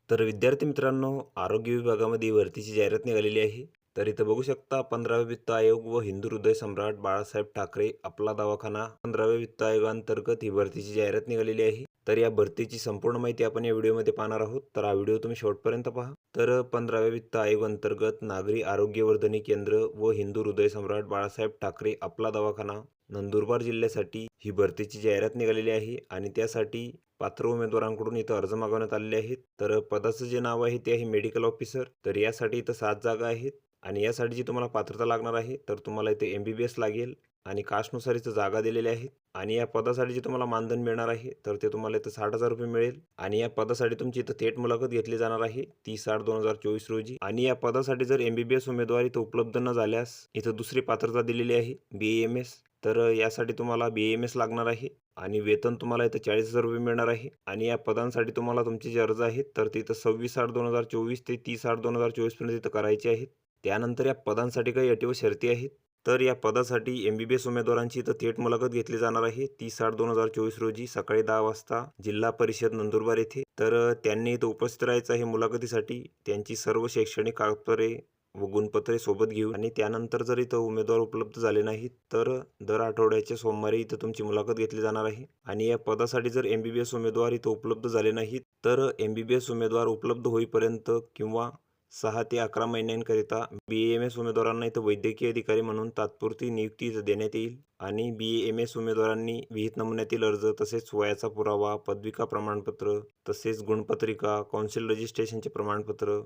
तर विद्यार्थी मित्रांनो, आरोग्य विभागामध्ये भरतीची जाहिरात निघालेली आहे. तर इथं बघू शकता 15वे वित्त आयोग व हिंदू हृदय सम्राट बाळासाहेब ठाकरे आपला दवाखाना 15व्या वित्त आयोगांतर्गत ही भरतीची जाहिरात निघालेली आहे. तर या भरतीची संपूर्ण माहिती आपण या व्हिडिओमध्ये पाहणार आहोत. तर हा व्हिडिओ तुम्ही शेवटपर्यंत पहा. तर 15व्या वित्त आयोग अंतर्गत नागरी आरोग्यवर्धिनी केंद्र व हिंदू हृदय सम्राट बाळासाहेब ठाकरे आपला दवाखाना नंदुरबार जिल्ह्यासाठी ही भरतीची जाहिरात निघालेली आहे आणि त्यासाठी पात्र उमेदवारांकडून इथं अर्ज मागवण्यात आलेले आहेत. तर पदाचं जे नाव आहे ते आहे मेडिकल ऑफिसर. तर यासाठी इथं 7 जागा आहेत आणि यासाठी जी तुम्हाला पात्रता लागणार आहे तर तुम्हाला इथे MBBS लागेल आणि कास्टनुसार इथं जागा दिलेल्या आहेत आणि या पदासाठी जे तुम्हाला मानधन मिळणार आहे तर ते तुम्हाला इथं 60,000 रुपये मिळेल आणि या पदासाठी तुमची इथं थेट मुलाखत घेतली जाणार आहे 30/8/2024 रोजी आणि या पदासाठी जर MBBS उमेदवार इथं उपलब्ध न झाल्यास इथं दुसरी पात्रता दिलेली आहे BAMS. तर यासाठी तुम्हाला BAMS लागणार आहे आणि वेतन तुम्हाला इथं 40,000 रुपये मिळणार आहे आणि या पदांसाठी तुम्हाला तुमचे जे अर्ज आहेत तर ते इथं 26/8/2024 ते 30/8/2024 पर्यंत इथं करायचे आहेत. त्यानंतर या पदांसाठी काही अटी व शर्ती आहेत. तर या पदासाठी MBBS उमेदवारांची इथं थेट मुलाखत घेतली जाणार आहे 30/8/2024 रोजी सकाळी 10 वाजता जिल्हा परिषद नंदुरबार येथे. तर त्यांनी इथं उपस्थित राहायचं आहे मुलाखतीसाठी. त्यांची सर्व शैक्षणिक कागदपत्रे व गुणपत्रे सोबत घेऊन आणि त्यानंतर जर इथं उमेदवार उपलब्ध झाले नाहीत तर दर आठवड्याच्या सोमवारी इथं तुमची मुलाखत घेतली जाणार आहे आणि या पदासाठी जर MBBS उमेदवार इथं उपलब्ध झाले नाहीत तर MBBS उमेदवार उपलब्ध होईपर्यंत किंवा 6 ते 11 महिन्यांकरिता BAMS उमेदवारांना इथं वैद्यकीय अधिकारी म्हणून तात्पुरती नियुक्ती इथं देण्यात येईल आणि BAMS उमेदवारांनी विहित नमुन्यातील अर्ज तसेच वयाचा पुरावा, पदविका प्रमाणपत्र तसेच गुणपत्रिका, कौन्सिल रजिस्ट्रेशनचे प्रमाणपत्र,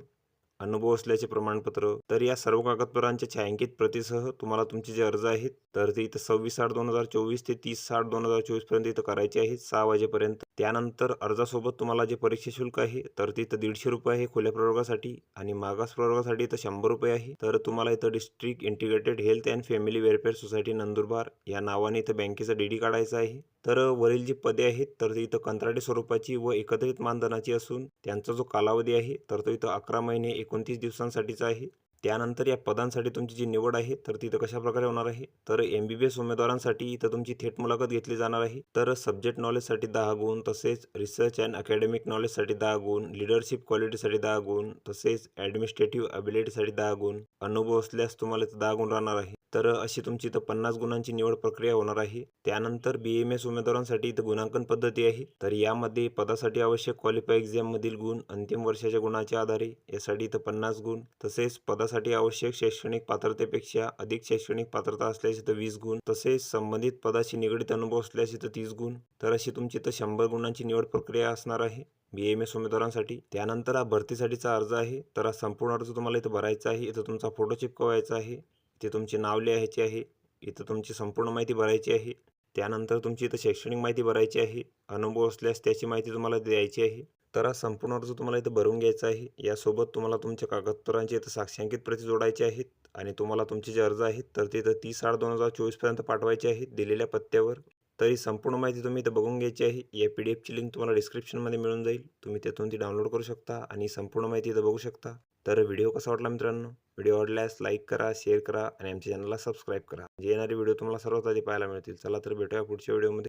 अनुभव असल्याचे प्रमाणपत्र. तर या सर्व कागदपत्रांच्या छायांकित प्रतीसह तुम्हाला तुमचे जे अर्ज आहेत तर ते इथं 26/8/2024 ते 30/8/2024 पर्यंत इथं करायचे आहेत 6 वाजेपर्यंत. त्यानंतर अर्जासोबत तुम्हाला जे परीक्षा शुल्क आहे तर ते इथं 150 रुपये आहे खुल्या प्रवर्गासाठी आणि मागास प्रवर्गासाठी इथं 100 रुपये आहे. तर तुम्हाला इथं district integrated health and family welfare society Nandurbar या नावाने इथं बँकेचा DD काढायचा आहे. तर वरील जी पदे आहेत तर ती इथं कंत्राटी स्वरूपाची व एकत्रित मानधनाची असून त्यांचा जो कालावधी आहे तर तो इथं 11 महिने 29 दिवसांसाठीचा आहे. त्यानंतर या पदांसाठी तुमची जी निवड आहे तर ती इथं कशाप्रकारे होणार आहे तर MBBS उमेदवारांसाठी इथं तुमची थेट मुलाखत घेतली जाणार आहे. तर सब्जेक्ट नॉलेजसाठी 10 गुण, तसेच रिसर्च अँड अकॅडमिक नॉलेजसाठी 10 गुण, लीडरशिप क्वालिटीसाठी 10 गुण, तसेच ॲडमिनिस्ट्रेटिव्ह ॲबिलिटीसाठी 10 गुण, अनुभव असल्यास तुम्हाला इथं 10 गुण राहणार आहे. तर अशी तुमची इथं 50 गुणांची निवड प्रक्रिया होणार आहे. त्यानंतर BAMS उमेदवारांसाठी इथं गुणांकन पद्धती आहे. तर यामध्ये पदासाठी आवश्यक क्वालिफाय एक्झाममधील गुण अंतिम वर्षाच्या गुणाच्या आधारे यासाठी इथं 50 गुण, तसेच पदासाठी आवश्यक शैक्षणिक पात्रतेपेक्षा अधिक शैक्षणिक पात्रता असल्यास इथं 20 गुण, तसेच संबंधित पदाशी निगडीत अनुभव असल्यास इथं 30 गुण. तर अशी तुमची इथं 100 गुणांची निवड प्रक्रिया असणार आहे BAMS उमेदवारांसाठी. त्यानंतर हा भरतीसाठीचा अर्ज आहे. तर हा संपूर्ण अर्ज तुम्हाला इथं भरायचा आहे. इथं तुमचा फोटो चिपकवायचा आहे, इथे तुमचे नाव लिहायचे आहे, इथं तुमची संपूर्ण माहिती भरायची आहे. त्यानंतर तुमची इथं शैक्षणिक माहिती भरायची आहे, अनुभव असल्यास त्याची माहिती तुम्हाला द्यायची आहे. तर हा संपूर्ण अर्ज तुम्हाला इथं भरून घ्यायचा आहे. यासोबत तुम्हाला तुमच्या कागदपत्रांची इथं साक्षांकित प्रती जोडायची आहेत आणि तुम्हाला तुमचे जे अर्ज आहेत तर ते इथं 30/8/2024 पर्यंत पाठवायचे आहेत दिलेल्या पत्त्यावर. तर ही संपूर्ण माहिती तुम्ही इथं बघून घ्यायची आहे. या PDFची लिंक तुम्हाला डिस्क्रिप्शनमध्ये मिळून जाईल. तुम्ही त्यातून ती डाउनलोड करू शकता आणि संपूर्ण माहिती इथं बघू शकता. तर व्हिडिओ कसा वाटला मित्रांनो? व्हिडिओ आवडल्यास लाईक करा, शेअर करा आणि आमच्या चॅनलला सबस्क्राईब करा. जे येणारे व्हिडिओ तुम्हाला सर्वात आधी पाहायला मिळतील. चला तर भेटूया पुढच्या व्हिडिओमध्ये.